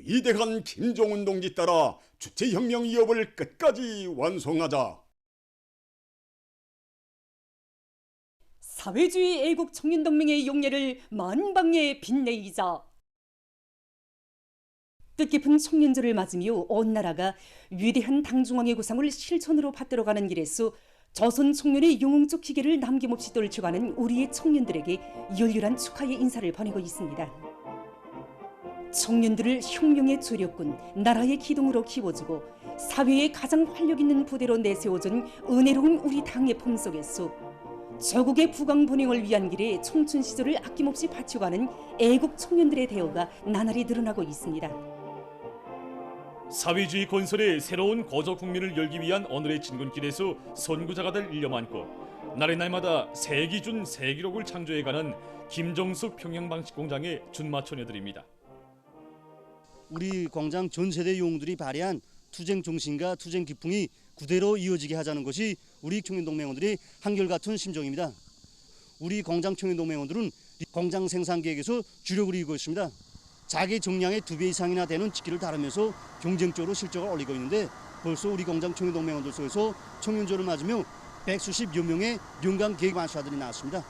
위대한 김정은 동지 따라 주체혁명 위협을 끝까지 완성하자. 사회주의 애국 청년동맹의 용례를 만방에 빛내이자 뜻깊은 청년절을 맞으며 온 나라가 위대한 당중왕의 구상을 실천으로 받들어가는 길에서 조선 청년의 영웅적 기계를 남김없이 떨쳐가는 우리의 청년들에게 열렬한 축하의 인사를 보내고 있습니다. 청년들을 혁명의 조력군, 나라의 기둥으로 키워주고 사회의 가장 활력 있는 부대로 내세워준 은혜로운 우리 당의 품속에서 조국의 부강 번영을 위한 길에 청춘 시절을 아낌없이 바쳐가는 애국 청년들의 대우가 나날이 늘어나고 있습니다. 사회주의 건설의 새로운 거저 국면을 열기 위한 오늘의 진군길에서 선구자가 될 일념 안고 날의 날마다 새 기준 새 기록을 창조해가는 김정숙 평양방식공장의 준마처녀들입니다. 우리 공장 전 세대 영웅들이 발휘한 투쟁 정신과 투쟁 기풍이 그대로 이어지게 하자는 것이 우리 청년동맹원들의 한결같은 심정입니다. 우리 공장 청년동맹원들은 공장 생산 계획에서 주력을 이루고 있습니다. 자기 정량의 2배 이상이나 되는 직기를 다루면서 경쟁적으로 실적을 올리고 있는데 벌써 우리 공장 청년동맹원들 속에서 청년절을 맞으며 100수십여 명의 연간 계획 완수자들이 나왔습니다.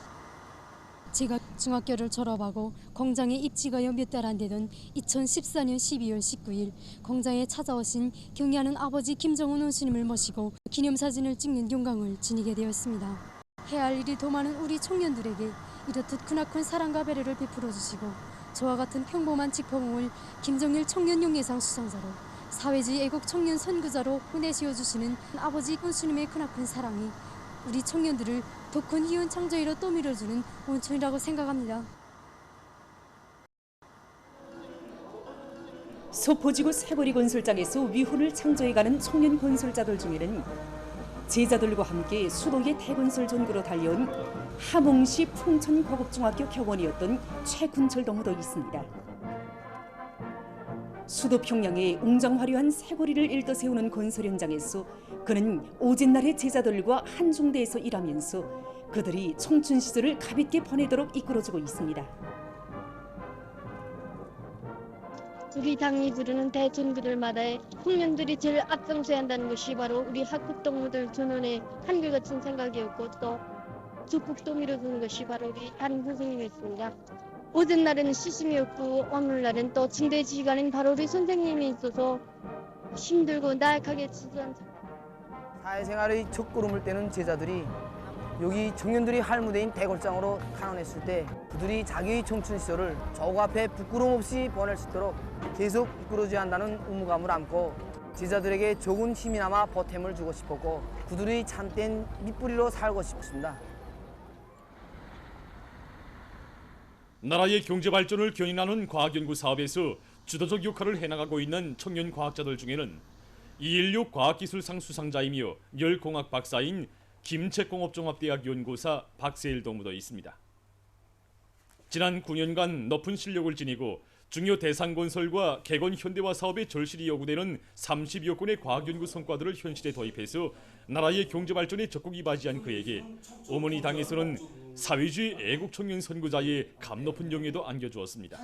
제가 중학교를 졸업하고 공장에 입지가여 몇 달 안 되던 2014년 12월 19일 공장에 찾아오신 경의하는 아버지 김정은 원수님을 모시고 기념사진을 찍는 영광을 지니게 되었습니다. 해야 할 일이 더 많은 우리 청년들에게 이렇듯 크나큰 사랑과 배려를 베풀어 주시고 저와 같은 평범한 직포공을 김정일 청년용예상 수상자로 사회주의 애국 청년 선구자로 보내시어 주시는 아버지 원수님의 크나큰 사랑이 우리 청년들을 더 큰 희원 창조일로 또 밀어주는 원천이라고 생각합니다. 소포지구 세거리 건설장에서 위훈을 창조해가는 청년 건설자들 중에는 제자들과 함께 수도의 대건설 전구로 달려온 함흥시 풍천고급중학교 교원이었던 최군철 동무도 있습니다. 수도 평양에 웅장화려한 세거리를 일떠 세우는 건설 현장에서 그는 오진날의 제자들과 한중대에서 일하면서 그들이 청춘 시절을 가볍게 보내도록 이끌어주고 있습니다. 우리 당이 부르는 대전구들마다 청년들이 제일 앞장서야 한다는 것이 바로 우리 학급동무들 전원의 한결같은 생각이었고 또 조국도 밀어주는 것이 바로 우리 담임 선생님이었습니다. 오전 날에는 시심이었고 오늘날은 또 징대지휘관인 바로 우리 선생님이 있어서 힘들고 나약하게 지도한 사회생활의 첫걸음을 떼는 제자들이 여기 청년들이 할 무대인 대골장으로 탄원했을 때 그들이 자기의 청춘 시절을 저거 앞에 부끄럼 없이 보낼 수 있도록 계속 이끌어줘야 한다는 의무감을 안고 제자들에게 조금 힘이나마 보탬을 주고 싶었고 그들의 참된 밑뿌리로 살고 싶습니다. 나라의 경제 발전을 견인하는 과학연구 사업에서 주도적 역할을 해나가고 있는 청년 과학자들 중에는 216 과학기술상 수상자이며 열공학 박사인 김책공업종합대학 연구사 박세일 동무도 있습니다. 지난 9년간 높은 실력을 지니고 중요 대상 건설과 개건 현대화 사업에 절실히 요구되는 30여 건의 과학연구 성과들을 현실에 도입해서 나라의 경제 발전에 적극 이바지한 그에게 어머니 당에서는 사회주의 애국 청년 선구자의 감 높은 영예도 안겨주었습니다.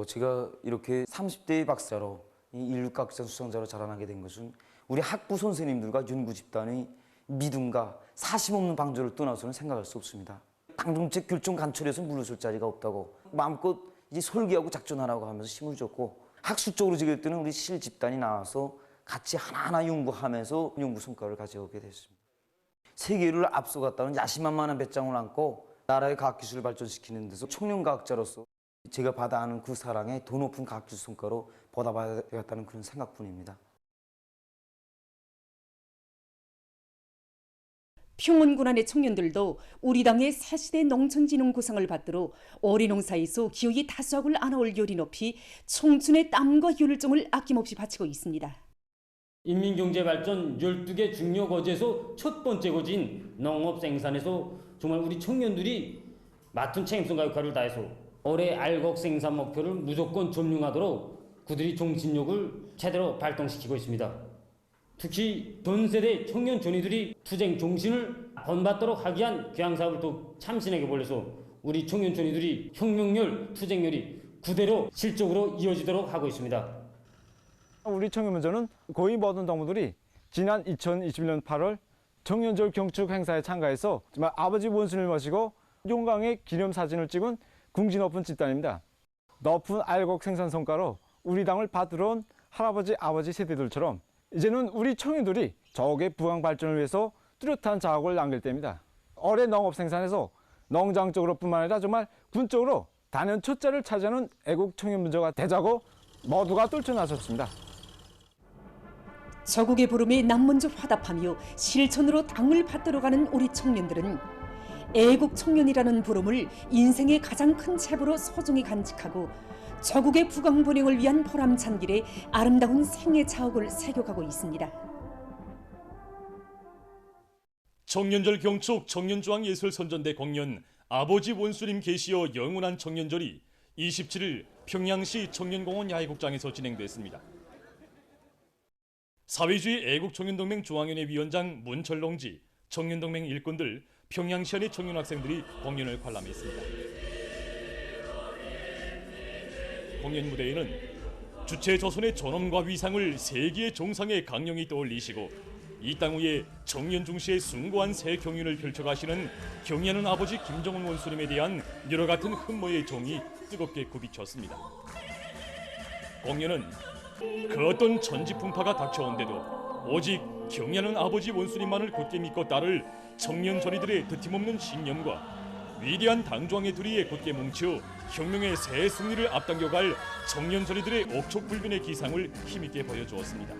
제가 이렇게 30대의 박사로 이 인류과학상 수상자로 자라나게 된 것은 우리 학부 선생님들과 연구 집단의 믿음과 사심 없는 방조를 떠나서는 생각할 수 없습니다. 당정책 결정 간철에서 물러설 자리가 없다고 마음껏 이제 설계하고 작전하라고 하면서 힘을 줬고 학술적으로 지킬 때는 우리 실 집단이 나와서 같이 하나하나 연구하면서 연구 성과를 가져오게 됐습니다. 세계를 앞서갔다는 야심만만한 배짱을 안고 나라의 과학기술을 발전시키는 데서 청년과학자로서 제가 받아 하는 그 사랑에 더 높은 과학기술 성과로 보답해야 되겠다는 그런 생각뿐입니다. 평원군안의 청년들도 우리 당의 새시대 농촌진흥 구상을 받들어 어리농사에서 기어이 다수학을 안아올 열이 높이 청춘의 땀과 열정을 아낌없이 바치고 있습니다. 인민경제발전 12개 중요 거제에서 첫 번째 거지인 농업 생산에서 정말 우리 청년들이 맡은 책임성과 역할을 다해서 올해 알곡 생산 목표를 무조건 점령하도록 그들이 정신력을 제대로 발동시키고 있습니다. 특히 전 세대 청년 전위들이 투쟁 정신을 본받도록 하기 위한 귀한 사업을 더 참신하게 벌려서 우리 청년촌이들이 혁명열, 투쟁열이 그대로 실적으로 이어지도록 하고 있습니다. 우리 청년문제는 거의 모든 동무들이 지난 2021년 8월 청년절 경축 행사에 참가해서 정말 아버지 원순을 모시고 용광의 기념사진을 찍은 궁지 높은 집단입니다. 높은 알곡 생산 성과로 우리 당을 받들어 온 할아버지, 아버지 세대들처럼 이제는 우리 청년들이 저국의 부강 발전을 위해서 뚜렷한 자업을 남길 때입니다. 올해 농업 생산에서 농장 쪽으로뿐만 아니라 정말 군 쪽으로 단연 첫자를 차지하는 애국 청년 문제가 되자고 모두가 떨쳐나섰습니다. 저국의 부름에 남먼저 화답하며 실천으로 당을 받들어가는 우리 청년들은 애국 청년이라는 부름을 인생의 가장 큰 책으로 소중히 간직하고 저국의 부강 번영을 위한 보람찬 길에 아름다운 생애 자옥을 새겨가고 있습니다. 청년절 경축 청년중앙예술선전대 공연 아버지 원수님 계시어 영원한 청년절이 27일 평양시 청년공원 야외극장에서 진행됐습니다. 사회주의 애국청년동맹 중앙위원회 위원장 문철동지, 청년동맹 일꾼들, 평양시안의 청년학생들이 공연을 관람했습니다. 공연 무대에는 주체 조선의 존엄과 위상을 세계의 정상에 강령히 떠올리시고 이 땅 위에 청년 중시의 숭고한 새 경륜을 펼쳐가시는 경의하는 아버지 김정은 원수님에 대한 여러 같은 흠모의 정이 뜨겁게 굽이쳤습니다. 공연은 그 어떤 천지풍파가 닥쳐온데도 오직 경의하는 아버지 원수님만을 굳게 믿고 따를 청년 저리들의 드팀없는 신념과 위대한 당조항의 둘이에 굳게 뭉쳐 혁명의 새 승리를 앞당겨갈 청년 저리들의 옥촉불변의 기상을 힘있게 보여주었습니다.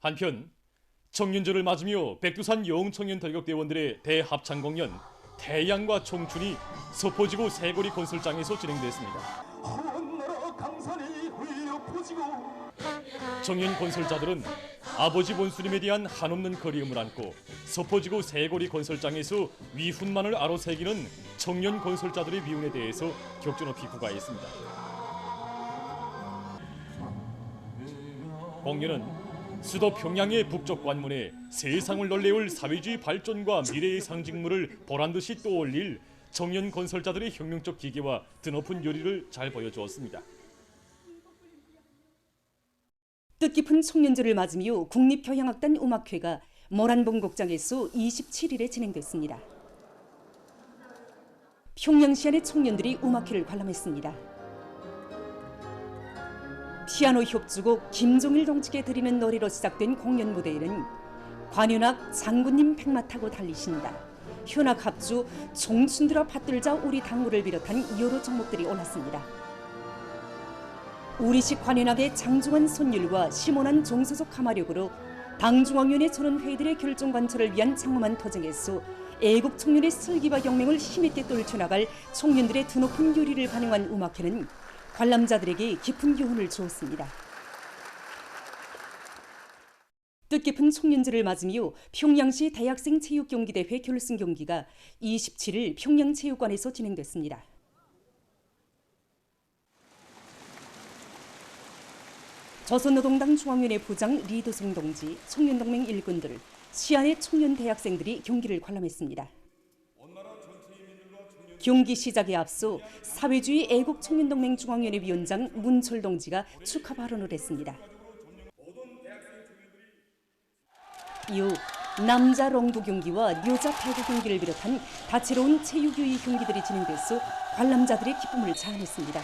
한편 청년절을 맞으며 백두산 여흥청년대격대원들의 대합창공연 태양과 청춘이 서포지구 새고리 건설장에서 진행됐습니다. 청년 건설자들은 아버지 원수님에 대한 한없는 그리움을 안고 서포지구 새고리 건설장에서 위훈만을 아로새기는 청년 건설자들의 위훈에 대해서 격조높이 구가했습니다. 공연은 수도 평양의 북쪽 관문에 세상을 놀래울 사회주의 발전과 미래의 상징물을 보란듯이 떠올릴 청년 건설자들의 혁명적 기계와 드높은 요리를 잘 보여주었습니다. 뜻깊은 청년절을 맞으며 국립교향악단 음악회가 모란봉곡장에서 27일에 진행됐습니다. 평양시안의 청년들이 음악회를 관람했습니다. 피아노 협주곡 김종일 동지께 드리는 노래로 시작된 공연 무대에는 관현악 장군님 백마 타고 달리신다, 현악 합주 종춘들아 받들자 우리 당구를 비롯한 여러 종목들이 올랐습니다. 우리식 관현악의 장중한 손율과 심원한 종소속 가마력으로 당중앙위원회 전원회의들의 결정 관철을 위한 장엄한 투쟁에서 애국 청년의 슬기와 영맹을 힘있게 떨쳐나갈 청년들의 드높은 요리를 반영한 음악회는 관람자들에게 깊은 교훈을 주었습니다. 뜻깊은 청년절을 맞으며 평양시 대학생 체육경기대회 결승 경기가 27일 평양체육관에서 진행됐습니다. 조선노동당 중앙위원회 부장 리도성 동지, 청년동맹 일꾼들, 시안의 청년 대학생들이 경기를 관람했습니다. 경기 시작에 앞서 사회주의 애국청년동맹 중앙위원회 위원장 문철 동지가 축하 발언을 했습니다. 이후 남자 롱부 경기와 여자 배구 경기를 비롯한 다채로운 체육유희 경기들이 진행돼서 관람자들의 기쁨을 자아냈습니다.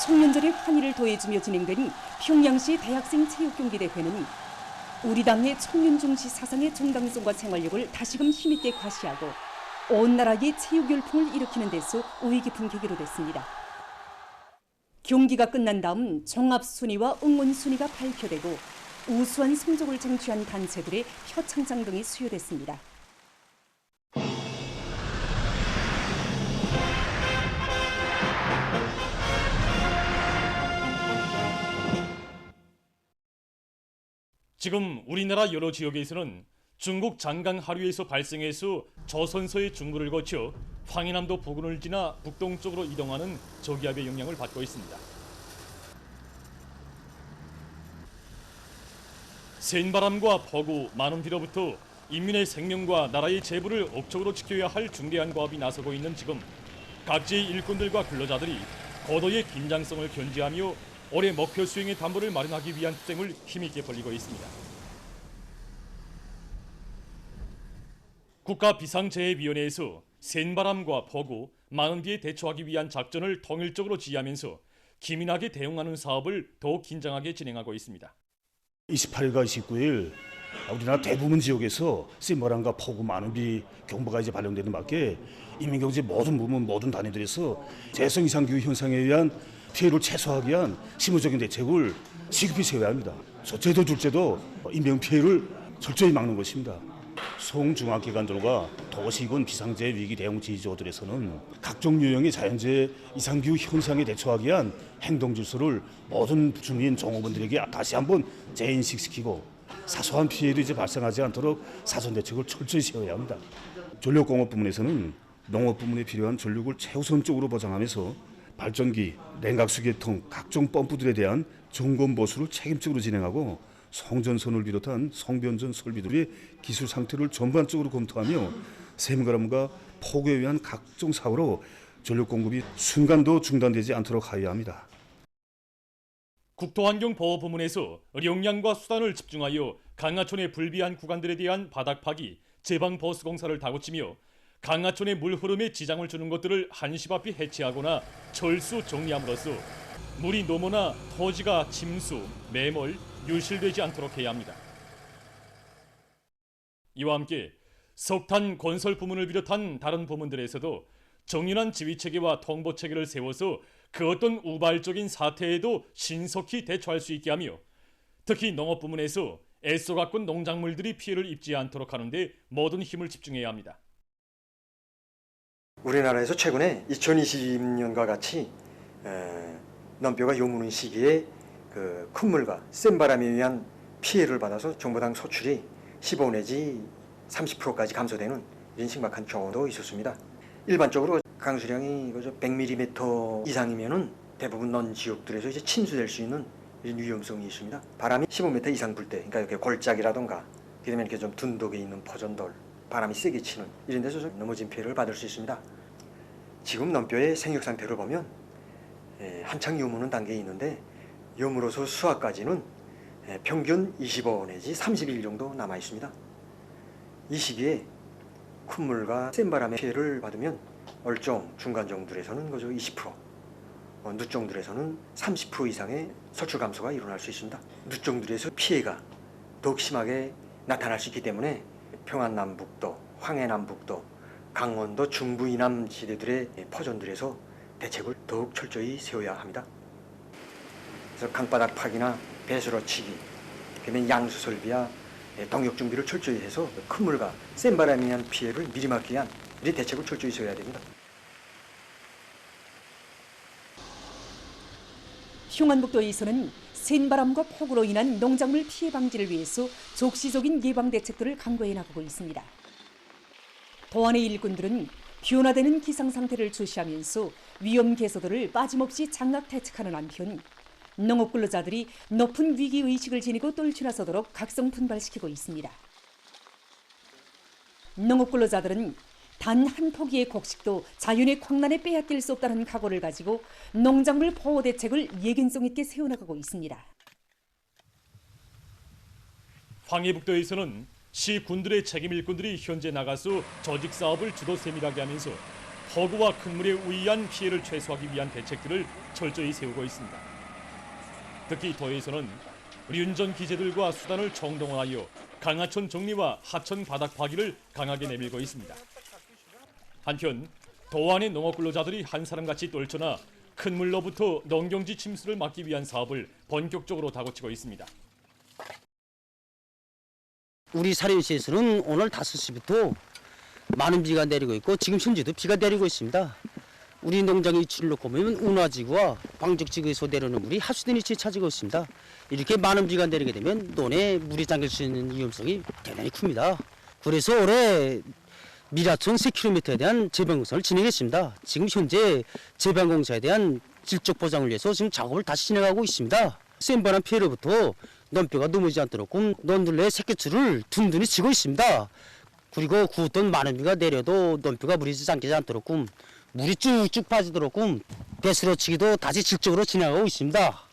청년절의 환희를 더해주며 진행된 평양시 대학생 체육경기대회는 우리 당의 청년 중시 사상의 정당성과 생활력을 다시금 힘있게 과시하고 온 나라의 체육 열풍을 일으키는 데서 우위 깊은 계기로 됐습니다. 경기가 끝난 다음 종합 순위와 응원 순위가 발표되고 우수한 성적을 쟁취한 단체들의 표창장 등이 수여됐습니다. 지금 우리나라 여러 지역에서는 중국 장강 하류에서 발생해서 조선서의 중부를 거쳐 황해남도 부근을 지나 북동쪽으로 이동하는 저기압의 영향을 받고 있습니다. 센 바람과 폭우, 많은 비로부터 인민의 생명과 나라의 재부를 업적으로 지켜야 할 중대한 과업이 나서고 있는 지금 각지의 일꾼들과 근로자들이 고도의 긴장성을 견지하며 올해 목표 수행의 담보를 마련하기 위한 투쟁을 힘있게 벌이고 있습니다. 국가비상재해위원회에서 센바람과 폭우, 많은 비에 대처하기 위한 작전을 통일적으로 지휘하면서 기민하게 대응하는 사업을 더욱 긴장하게 진행하고 있습니다. 28일과 29일 우리나라 대부분 지역에서 센바람과 폭우, 많은 비 경보가 이제 발령되는 밖에 인민경제 모든 부문, 모든 단위들에서 재성 이상 기후 현상에 의한 피해를 최소화하기 위한 실무적인 대책을 시급히 세워야 합니다. 첫째도 둘째도 인명 피해를 철저히 막는 것입니다. 송중앙기관들과 도시군 비상재해 위기 대응 지휘조들에서는 각종 유형의 자연재해 이상기후 현상에 대처하기 위한 행동 질서를 모든 주민 종업원들에게 다시 한번 재인식시키고 사소한 피해도 이제 발생하지 않도록 사전 대책을 철저히 세워야 합니다. 전력공업 부문에서는 농업 부문에 필요한 전력을 최우선적으로 보장하면서 발전기, 냉각수계통, 각종 펌프들에 대한 점검 보수를 책임적으로 진행하고 송전선을 비롯한 송변전 설비들의 기술 상태를 전반적으로 검토하며 샘바람과 폭우에 의한 각종 사고로 전력 공급이 순간도 중단되지 않도록 하여야 합니다. 국토환경보호 부문에서 역량과 수단을 집중하여 강하촌의 불비한 구간들에 대한 바닥 파기, 제방 보수 공사를 다고치며 강하촌의 물 흐름에 지장을 주는 것들을 한시바삐 해체하거나 철수 정리함으로써 물이 넘어나 토지가 침수, 매몰, 유실되지 않도록 해야 합니다. 이와 함께 석탄 건설 부문을 비롯한 다른 부문들에서도 정연한 지휘체계와 통보체계를 세워서 그 어떤 우발적인 사태에도 신속히 대처할 수 있게 하며 특히 농업 부문에서 애써 가꾼 농작물들이 피해를 입지 않도록 하는 데 모든 힘을 집중해야 합니다. 우리나라에서 최근에 2020년과 같이 넘벼가 요무는 시기에 그 큰 물과 센 바람에 의한 피해를 받아서 정보당 소출이 15 내지 30%까지 감소되는 이런 심각한 경우도 있었습니다. 일반적으로 강수량이 100mm 이상이면은 대부분 넌 지역들에서 이제 침수될 수 있는 이런 위험성이 있습니다. 바람이 15m 이상 불 때, 그러니까 이렇게 골짜기라던가, 그다음에 이렇게 좀 둔덕에 있는 포전돌, 바람이 세게 치는 이런 데서 좀 넘어진 피해를 받을 수 있습니다. 지금 넘벼의 생육 상태를 보면 한창 요무는 단계에 있는데 요무로서 수확까지는 평균 25 내지 30일 정도 남아 있습니다. 이 시기에 큰 물과 센 바람의 피해를 받으면 얼종, 중간종들에서는 그저 20%, 누종들에서는 30% 이상의 소출 감소가 일어날 수 있습니다. 누종들에서 피해가 더욱 심하게 나타날 수 있기 때문에 평안남북도, 황해남북도, 강원도 중부 이남 지대들의 포전들에서 대책을 더욱 철저히 세워야 합니다. 그래서 강바닥 파기나 배수로치기, 그러면 양수 설비와 동력 준비를 철저히 해서 큰 물과 센 바람에 의한 피해를 미리 막기 위한 이런 대책을 철저히 세워야 됩니다. 흉안북도에서는 센바람과 폭우로 인한 농작물 피해 방지를 위해서 족시적인 예방 대책들을 강구해 나가고 있습니다. 도안의 일꾼들은 변화되는 기상 상태를 주시하면서 위험 개소들을 빠짐없이 장악 대책하는 한편 농업 근로자들이 높은 위기 의식을 지니고 떨쳐나서도록 각성 분발시키고 있습니다. 농업 근로자들은 단 한 포기의 곡식도 자연의 광란에 빼앗길 수 없다는 각오를 가지고 농작물 보호 대책을 예견성 있게 세워나가고 있습니다. 황해북도에서는 시 군들의 책임 일꾼들이 현재 나가서 조직 사업을 주도 세밀하게 하면서 폭우와 큰 물에 우이한 피해를 최소화하기 위한 대책들을 철저히 세우고 있습니다. 특히 도에서는 륜전 기재들과 수단을 총동원하여 강하천 정리와 하천 바닥 파기를 강하게 내밀고 있습니다. 한편 도안의 농업 근로자들이 한 사람같이 떨쳐나 큰 물로부터 농경지 침수를 막기 위한 사업을 본격적으로 다고치고 있습니다. 우리 사려시에서는 오늘 5시부터 많은 비가 내리고 있고 지금 현재도 비가 내리고 있습니다. 우리 농장의 위치를 놓고 보면 운하지구와 광적지구에서 내려오는 물이 하수된 위치에 차지고 있습니다. 이렇게 많은 비가 내리게 되면 논에 물이 잠길 수 있는 위험성이 대단히 큽니다. 그래서 올해 미라촌 3km에 대한 재방공사를 진행했습니다. 지금 현재 재방공사에 대한 질적 보장을 위해서 지금 작업을 다시 진행하고 있습니다. 센 바람 피해로부터 논뼈가 넘어지지 않도록 논둘레 새끼줄을 든든히 치고 있습니다. 그리고 구웠던 마른비가 내려도 논뼈가 무리지 않도록 물이 쭉쭉 빠지도록 배수로치기도 다시 직접으로 진행하고 있습니다.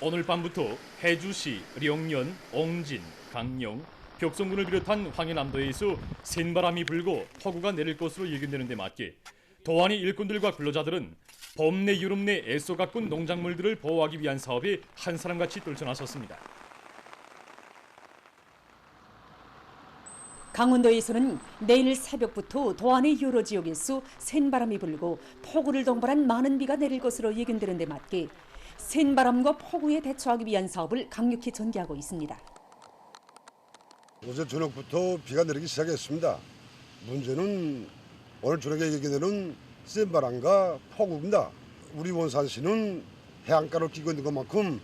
오늘 밤부터 해주시, 령년, 옹진, 강령, 벽성군을 비롯한 황해남도에서 센바람이 불고 폭우가 내릴 것으로 예견되는 데 맞게 도안의 일꾼들과 근로자들은 봄 내 여름 내 애써 가꾼 농작물들을 보호하기 위한 사업에 한 사람같이 떨쳐나섰습니다. 강원도에서는 내일 새벽부터 도안의 여러 지역에서 센바람이 불고 폭우를 동반한 많은 비가 내릴 것으로 예견되는 데 맞게 센바람과 폭우에 대처하기 위한 사업을 강력히 전개하고 있습니다. 어제 저녁부터 비가 내리기 시작했습니다. 문제는 오늘 저녁에 예견되는 센바람과 폭우입니다. 우리 원산시는 해안가를 끼고 있는 것만큼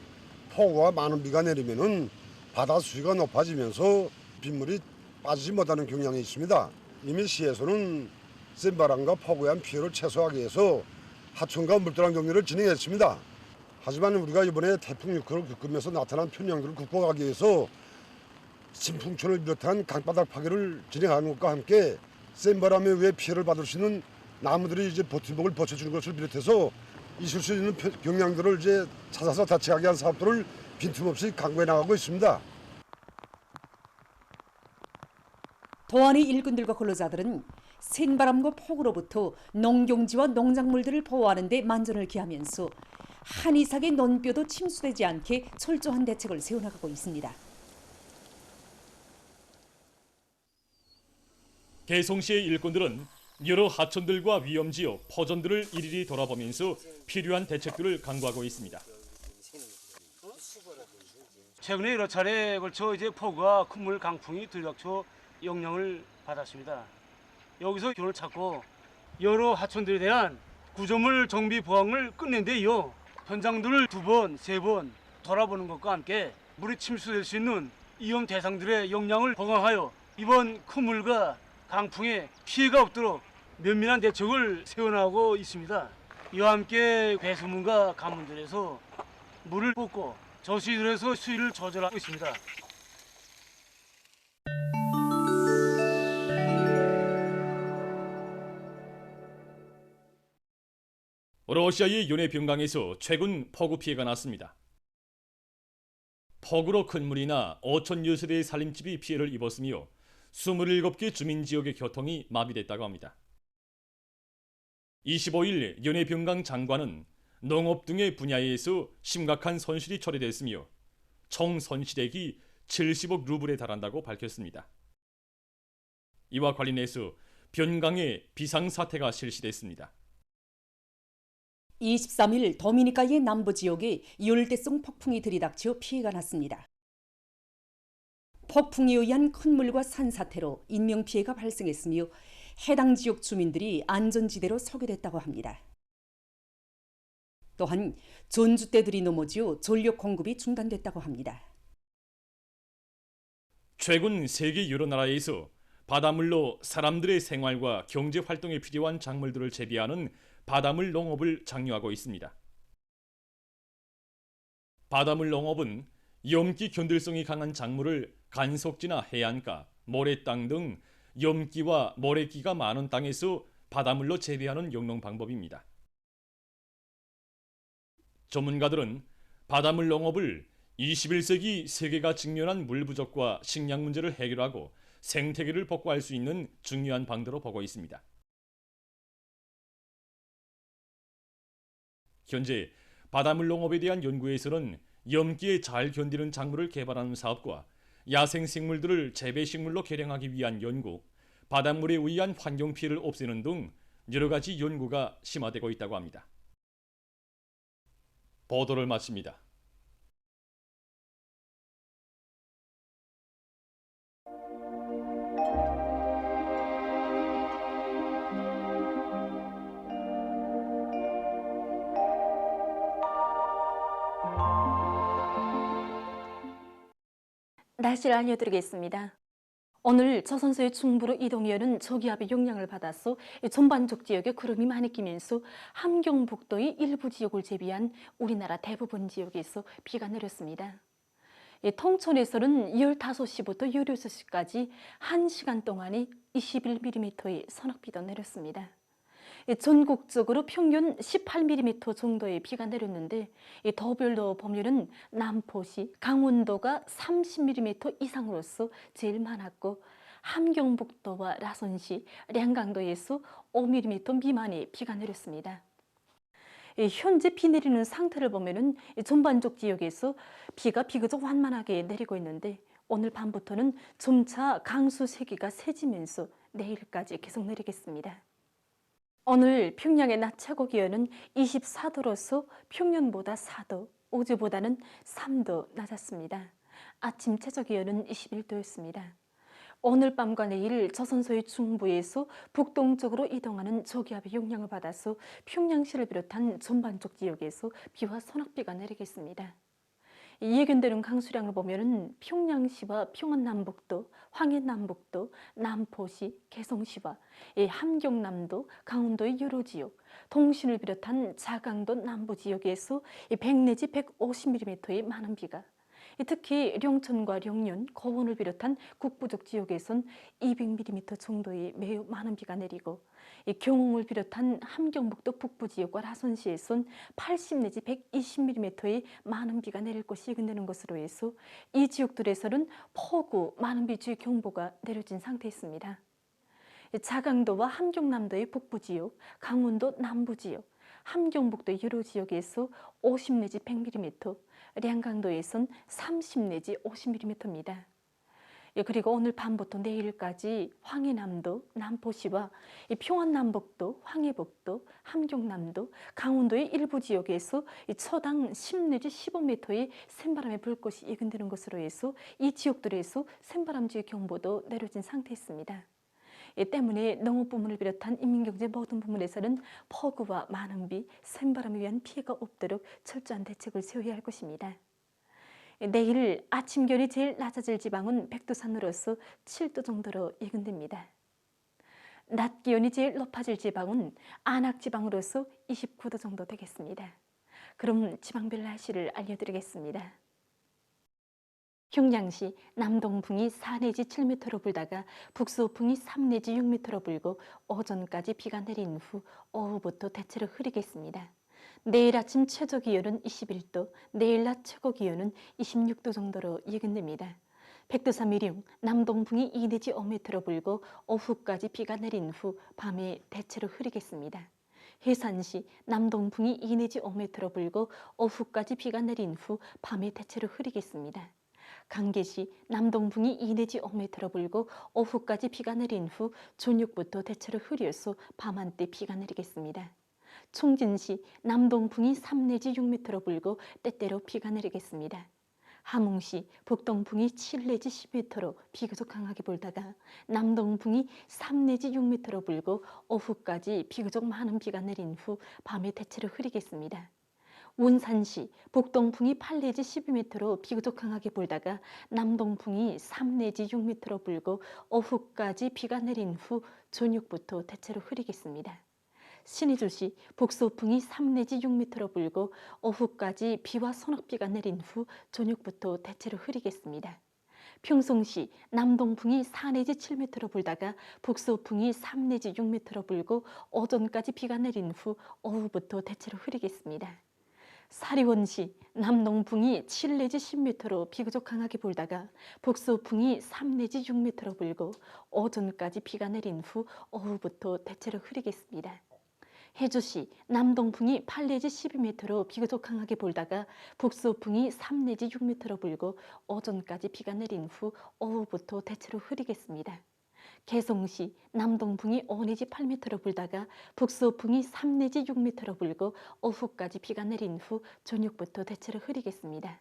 폭우와 많은 비가 내리면은 바다 수위가 높아지면서 빗물이 빠지지 못하는 경향이 있습니다. 이미 시에서는 센바람과 폭우에 대한 피해를 최소화하기 위해서 하천과 물도랑 정리를 진행했습니다. 하지만 우리가 이번에 태풍 6호를 겪으면서 나타난 편향들을 극복하기 위해서 진풍천을 비롯한 강바닥 파괴를 진행하는 것과 함께 센바람에 의해 피해를 받을 수 있는 나무들이 이제 버팀목을 받쳐주는 것을 비롯해서 있을 수 있는 경향들을 이제 찾아서 대책하기 위한 사업들을 빈틈없이 강구해 나가고 있습니다. 도안의 일꾼들과 근로자들은 센바람과 폭우로부터 농경지와 농작물들을 보호하는 데 만전을 기하면서 한 이삭의 논뼈도 침수되지 않게 철저한 대책을 세워나가고 있습니다. 개성시의 일꾼들은 여러 하천들과 위험지역, 포전들을 일일이 돌아보면서 필요한 대책들을 강구하고 있습니다. 최근에 여러 차례 걸쳐 이제 폭우와 큰물 강풍이 들이닥쳐 영향을 받았습니다. 여기서 교훈을 찾고 여러 하천들에 대한 구조물 정비 보강을 끝낸 데 이어 현장들을 2번, 3번 돌아보는 것과 함께 물이 침수될 수 있는 위험 대상들의 영향을 보강하여 이번 큰 물과 강풍에 피해가 없도록 면밀한 대책을 세워나가고 있습니다. 이와 함께 배수문과 관문들에서 물을 뽑고 저수지들에서 수위를 조절하고 있습니다. 러시아의 연해병강에서 최근 폭우 피해가 났습니다. 폭우로 큰 물이나 5천여 세대의 살림집이 피해를 입었으며 27개 주민지역의 교통이 마비됐다고 합니다. 25일 연해병강 장관은 농업 등의 분야에서 심각한 손실이 초래됐으며 총 손실액이 70억 루블에 달한다고 밝혔습니다. 이와 관련해서 변강에 비상사태가 실시됐습니다. 23일 도미니카의 남부 지역에 열대성 폭풍이 들이닥쳐 피해가 났습니다. 폭풍에 의한 큰 물과 산사태로 인명피해가 발생했으며 해당 지역 주민들이 안전지대로 소개됐다고 합니다. 또한 전주대들이 넘어져 전력 공급이 중단됐다고 합니다. 최근 세계 여러 나라에서 바닷물로 사람들의 생활과 경제 활동에 필요한 작물들을 재배하는 바닷물 농업을 장려하고 있습니다. 바닷물 농업은 염기 견딜성이 강한 작물을 간속지나 해안가, 모래땅 등 염기와 모래기가 많은 땅에서 바닷물로 재배하는 영농 방법입니다. 전문가들은 바닷물 농업을 21세기 세계가 직면한 물 부족과 식량 문제를 해결하고 생태계를 복구할 수 있는 중요한 방도로 보고 있습니다. 현재 바닷물 농업에 대한 연구에서는 염기에 잘 견디는 작물을 개발하는 사업과 야생 생물들을 재배 식물로 개량하기 위한 연구, 바닷물에 의한 환경 피해를 없애는 등 여러 가지 연구가 심화되고 있다고 합니다. 보도를 마칩니다. 날씨를 알려드리겠습니다. 오늘 조선소의 중부로 이동해오는 저기압의 영향을 받아서 전반적 지역에 구름이 많이 끼면서 함경북도의 일부 지역을 제외한 우리나라 대부분 지역에서 비가 내렸습니다. 통천에서는 15시부터 16시까지 1시간 동안에 21mm의 선악비도 내렸습니다. 전국적으로 평균 18mm 정도의 비가 내렸는데 더별로 보면은 남포시, 강원도가 30mm 이상으로서 제일 많았고 함경북도와 라선시, 량강도에서 5mm 미만의 비가 내렸습니다. 현재 비 내리는 상태를 보면은 전반적 지역에서 비가 비교적 완만하게 내리고 있는데 오늘 밤부터는 점차 강수 세기가 세지면서 내일까지 계속 내리겠습니다. 오늘 평양의 낮 최고 기온은 24도로서 평년보다 4도, 어제보다는 3도 낮았습니다. 아침 최저 기온은 21도였습니다. 오늘 밤과 내일 조선소의 중부에서 북동쪽으로 이동하는 저기압의 영향을 받아서 평양시를 비롯한 전반적 지역에서 비와 소낙비가 내리겠습니다. 예견되는 강수량을 보면은 평양시와 평안남북도, 황해남북도, 남포시, 개성시와 함경남도, 강원도의 여러 지역, 동신을 비롯한 자강도 남부 지역에서 100 내지 150mm의 많은 비가, 특히 령천과 령년, 거원을 비롯한 국부적 지역에선 200mm 정도의 매우 많은 비가 내리고 경흥을 비롯한 함경북도 북부 지역과 라선시에선 80 내지 120mm의 많은 비가 내릴 것이 예견되는 것으로 해서 이 지역들에서는 폭우, 많은 비 주의 경보가 내려진 상태였습니다. 자강도와 함경남도의 북부 지역, 강원도 남부 지역, 함경북도 여러 지역에서 50 내지 100mm, 량강도에선 30 내지 50mm입니다. 그리고 오늘 밤부터 내일까지 황해남도, 남포시와 평안남북도, 황해북도, 함경남도, 강원도의 일부 지역에서 초당 10 내지 15m의 샘바람이 불 것이 예견되는 것으로 해서 이 지역들에서 샘바람주의 경보도 내려진 상태였습니다. 때문에 농업부문을 비롯한 인민경제 모든 부문에서는 폭우와 많은 비, 샘바람에 의한 피해가 없도록 철저한 대책을 세워야 할 것입니다. 내일 아침 기온이 제일 낮아질 지방은 백두산으로서 7도 정도로 예견됩니다. 낮 기온이 제일 높아질 지방은 안악지방으로서 29도 정도 되겠습니다. 그럼 지방별 날씨를 알려드리겠습니다. 평양시 남동풍이 4 내지 7m로 불다가 북서풍이 3 내지 6m로 불고 오전까지 비가 내린 후 오후부터 대체로 흐리겠습니다. 내일 아침 최저 기온은 21도, 내일 낮 최고 기온은 26도 정도로 예견됩니다. 백두산 미령 남동풍이 2 내지 5m로 불고 오후까지 비가 내린 후 밤에 대체로 흐리겠습니다. 해산시 남동풍이 2 내지 5m로 불고 오후까지 비가 내린 후 밤에 대체로 흐리겠습니다. 강계시 남동풍이 2 내지 5m로 불고 오후까지 비가 내린 후 저녁부터 대체로 흐려서 밤한때 비가 내리겠습니다. 총진시 남동풍이 3 내지 6m로 불고 때때로 비가 내리겠습니다. 함흥시 북동풍이 7 내지 10m로 비교적 강하게 불다가 남동풍이 3 내지 6m로 불고 오후까지 비교적 많은 비가 내린 후 밤에 대체로 흐리겠습니다. 운산시 북동풍이 8 내지 12m로 비교적 강하게 불다가 남동풍이 3 내지 6m로 불고 오후까지 비가 내린 후 저녁부터 대체로 흐리겠습니다. 신의주시 북서풍이 3 내지 6m로 불고 오후까지 비와 소낙비가 내린 후 저녁부터 대체로 흐리겠습니다. 평성시 남동풍이 4 내지 7m로 불다가 북서풍이 3 내지 6m로 불고 오전까지 비가 내린 후 오후부터 대체로 흐리겠습니다. 사리원시 남동풍이 7 내지 10m로 비교적 강하게 불다가 북서풍이 3 내지 6m로 불고 오전까지 비가 내린 후 오후부터 대체로 흐리겠습니다. 해주시 남동풍이 8 내지 12m로 비교적 강하게 불다가 북서풍이 3 내지 6m로 불고 오전까지 비가 내린 후 오후부터 대체로 흐리겠습니다. 개성시 남동풍이 5 내지 8m로 불다가 북서풍이 3 내지 6m로 불고 오후까지 비가 내린 후 저녁부터 대체로 흐리겠습니다.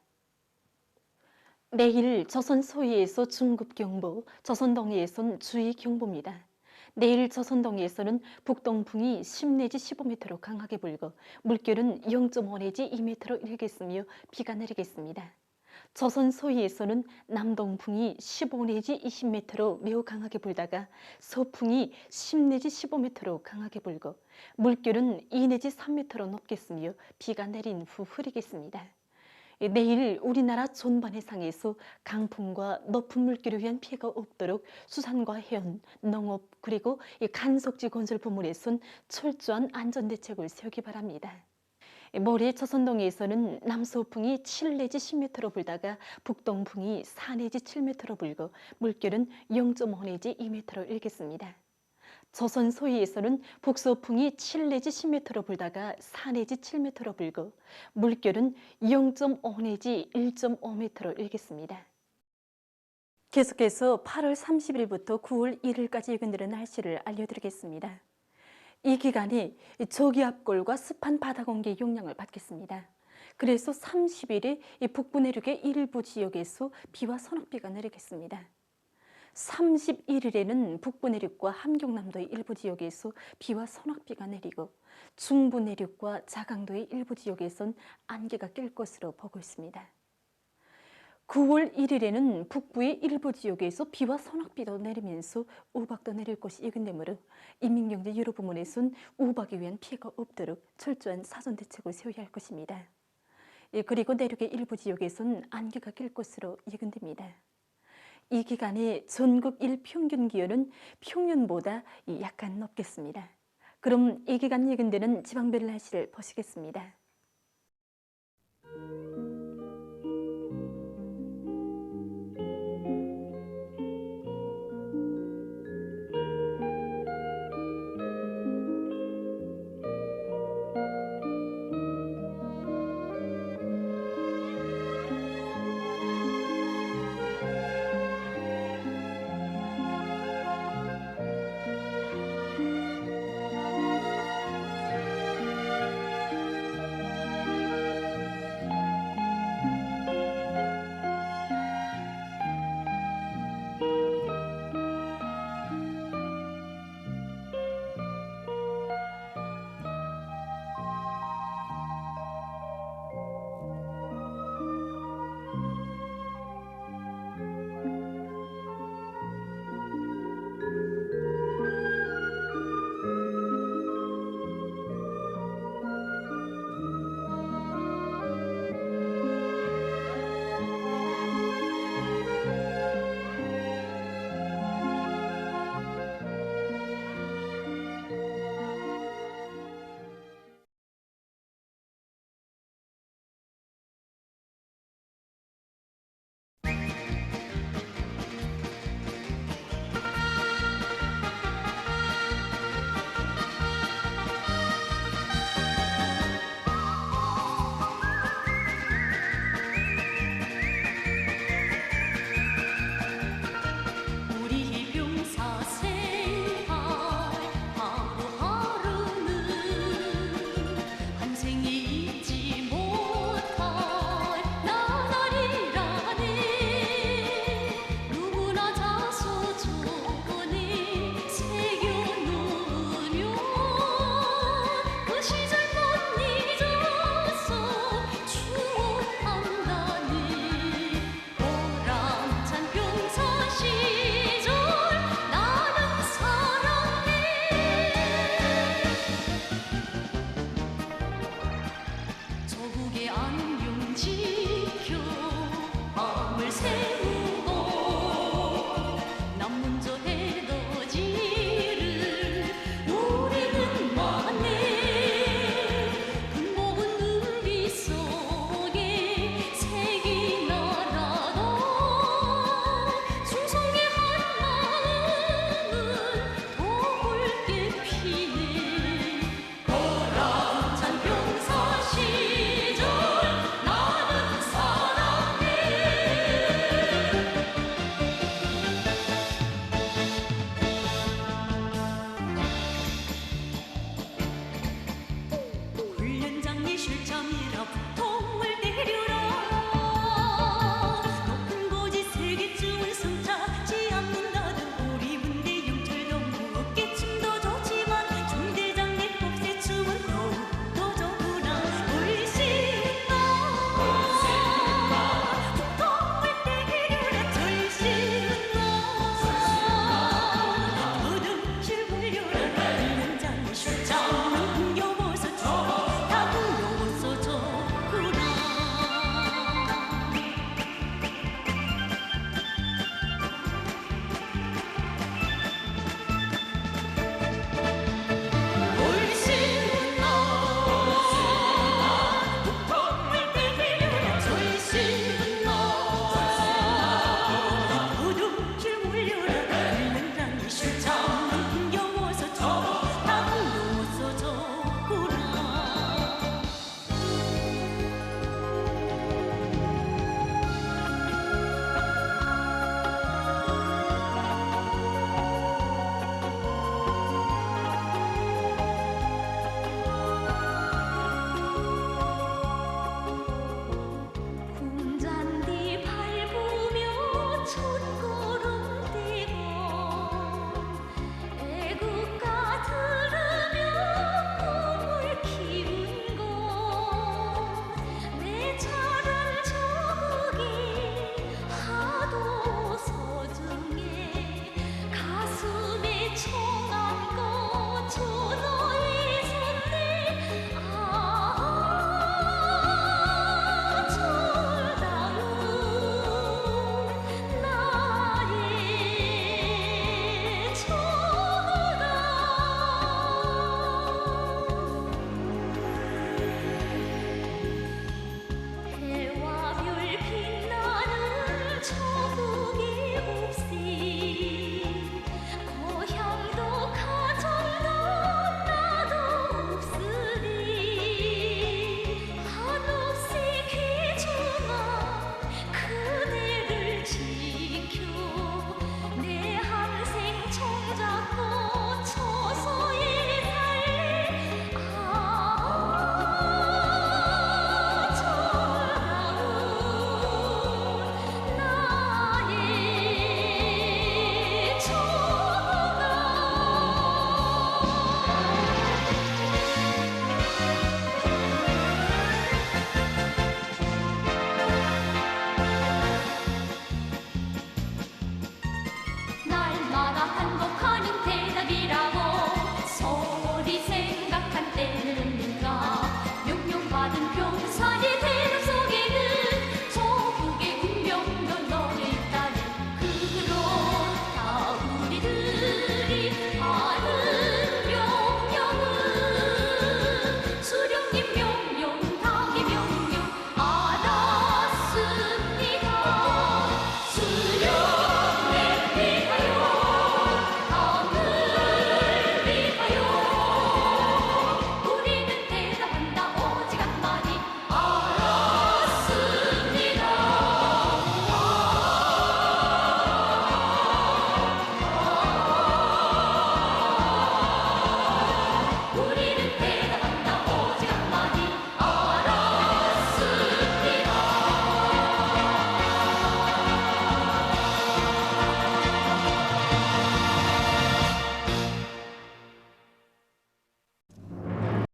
내일 조선 소위에서 중급경보, 조선 동해에선 주의경보입니다. 내일 조선 동해에서는 북동풍이 10 내지 15m로 강하게 불고 물결은 0.5 내지 2m로 일겠으며 비가 내리겠습니다. 조선 소위에서는 남동풍이 15 내지 20m로 매우 강하게 불다가 서풍이 10 내지 15m로 강하게 불고 물결은 2 내지 3m로 높겠으며 비가 내린 후 흐리겠습니다. 내일 우리나라 전반 해상에서 강풍과 높은 물결에 의한 피해가 없도록 수산과 해운, 농업 그리고 간석지 건설 부문에선 철저한 안전대책을 세우기 바랍니다. 모레 조선동해에서는 남서풍이 7 내지 10m로 불다가 북동풍이 4 내지 7m로 불고 물결은 0.5 내지 2m로 일겠습니다. 조선 소위에서는 북서풍이 7 내지 10m로 불다가 4 내지 7m로 불고 물결은 0.5 내지 1.5m로 일겠습니다. 계속해서 8월 30일부터 9월 1일까지 예견되는 날씨를 알려드리겠습니다. 이 기간이 저기압골과 습한 바다 공기의 영향을 받겠습니다. 그래서 30일에 북부 내륙의 일부 지역에서 비와 소낙비가 내리겠습니다. 31일에는 북부 내륙과 함경남도의 일부 지역에서 비와 소낙비가 내리고 중부 내륙과 자강도의 일부 지역에선 안개가 낄 것으로 보고 있습니다. 9월 1일에는 북부의 일부 지역에서 비와 소낙비도 내리면서 우박도 내릴 것이 예견되므로 인민경제 여러 부문에선 우박에 위한 피해가 없도록 철저한 사전 대책을 세워야 할 것입니다. 그리고 내륙의 일부 지역에선 안개가 낄 것으로 예견됩니다. 이 기간에 전국 일평균 기온은 평년보다 약간 높겠습니다. 그럼 이 기간 예견되는 지방별 날씨를 보시겠습니다.